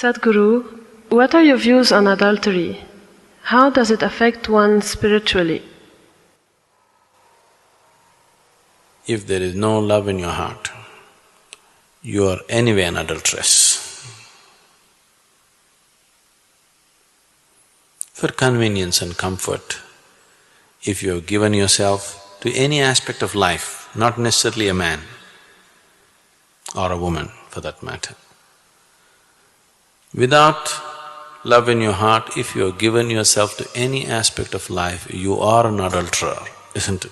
Sadhguru, what are your views on adultery? How does it affect one spiritually? If there is no love in your heart, you are anyway an adulteress. For convenience and comfort, if you have given yourself to any aspect of life, not necessarily a man or a woman for that matter, without love in your heart, if you have given yourself to any aspect of life, you are an adulterer, isn't it?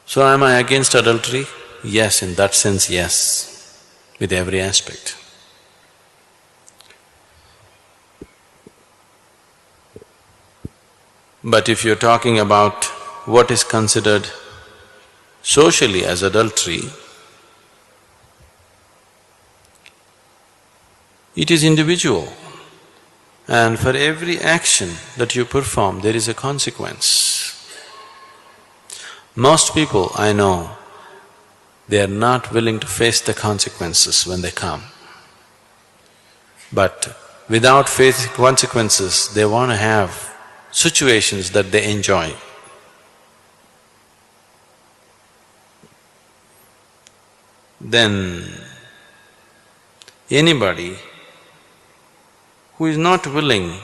So am I against adultery? Yes, in that sense, yes, with every aspect. But if you're talking about what is considered socially as adultery, it is individual, and for every action that you perform, there is a consequence. Most people I know, they are not willing to face the consequences when they come. But without facing consequences, they want to have situations that they enjoy. Then anybody who is not willing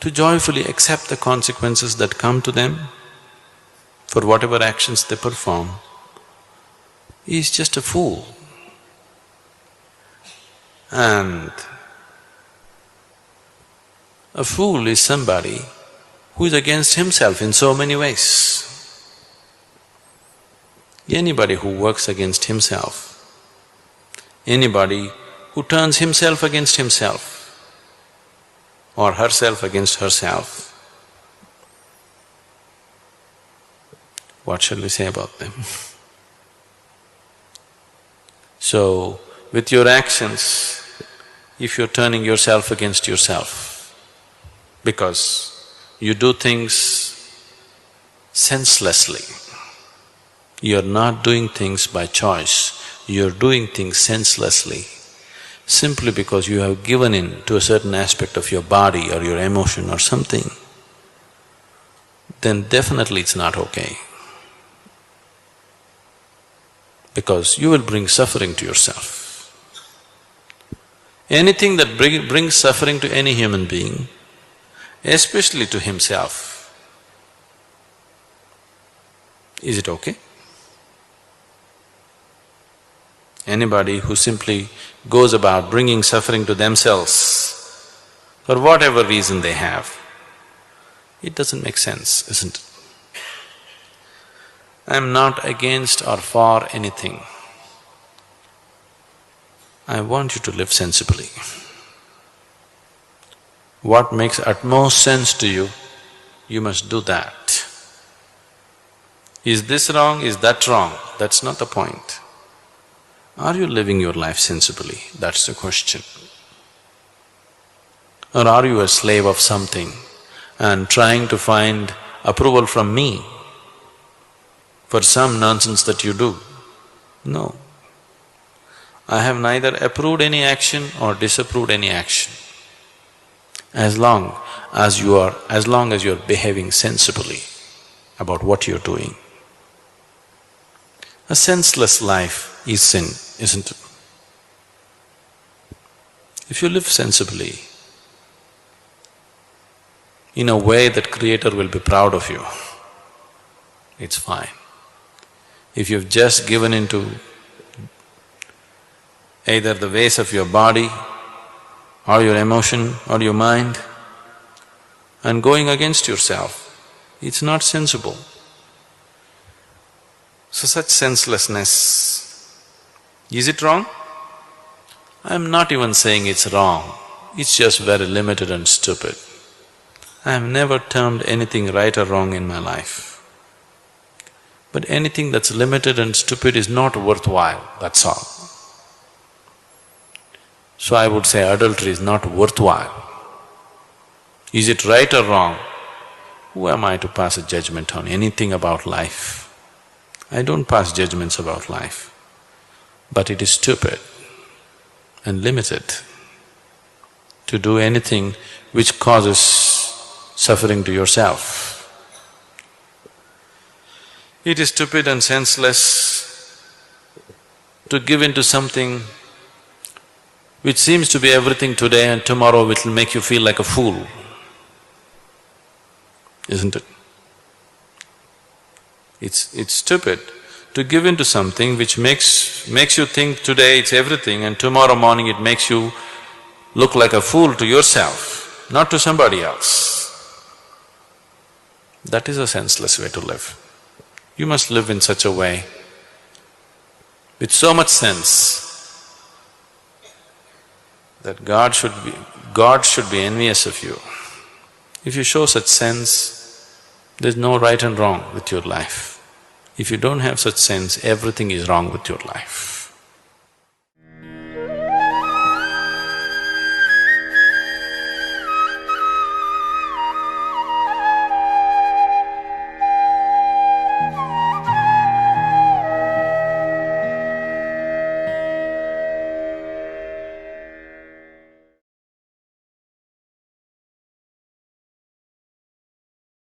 to joyfully accept the consequences that come to them for whatever actions they perform is just a fool. And a fool is somebody who is against himself in so many ways. Anybody who works against himself, anybody who turns himself against himself or herself against herself, what shall we say about them? So, with your actions, if you're turning yourself against yourself, because you do things senselessly, you're not doing things by choice, you're doing things senselessly, simply because you have given in to a certain aspect of your body or your emotion or something, then definitely it's not okay. Because you will bring suffering to yourself. Anything that brings suffering to any human being, especially to himself, is it okay? Anybody who simply goes about bringing suffering to themselves for whatever reason they have, it doesn't make sense, isn't it? I'm not against or for anything. I want you to live sensibly. What makes utmost sense to you, you must do that. Is this wrong, is that wrong? That's not the point. Are you living your life sensibly? That's the question. Or are you a slave of something and trying to find approval from me for some nonsense that you do? No. I have neither approved any action or disapproved any action. As long as you're behaving sensibly about what you're doing. A senseless life is sin, isn't it? If you live sensibly, in a way that Creator will be proud of you, it's fine. If you've just given into either the ways of your body or your emotion or your mind and going against yourself, it's not sensible. So such senselessness, is it wrong? I'm not even saying it's wrong, it's just very limited and stupid. I have never termed anything right or wrong in my life. But anything that's limited and stupid is not worthwhile, that's all. So I would say adultery is not worthwhile. Is it right or wrong? Who am I to pass a judgment on anything about life? I don't pass judgments about life. but it is stupid and limited to do anything which causes suffering to yourself. It is stupid and senseless to give in to something which seems to be everything today and tomorrow it will make you feel like a fool, isn't it? It's stupid to give in to something which makes you think today it's everything and tomorrow morning it makes you look like a fool to yourself, not to somebody else. That is a senseless way to live. You must live in such a way, with so much sense, that God should be envious of you. If you show such sense, there's no right and wrong with your life. If you don't have such sense, everything is wrong with your life.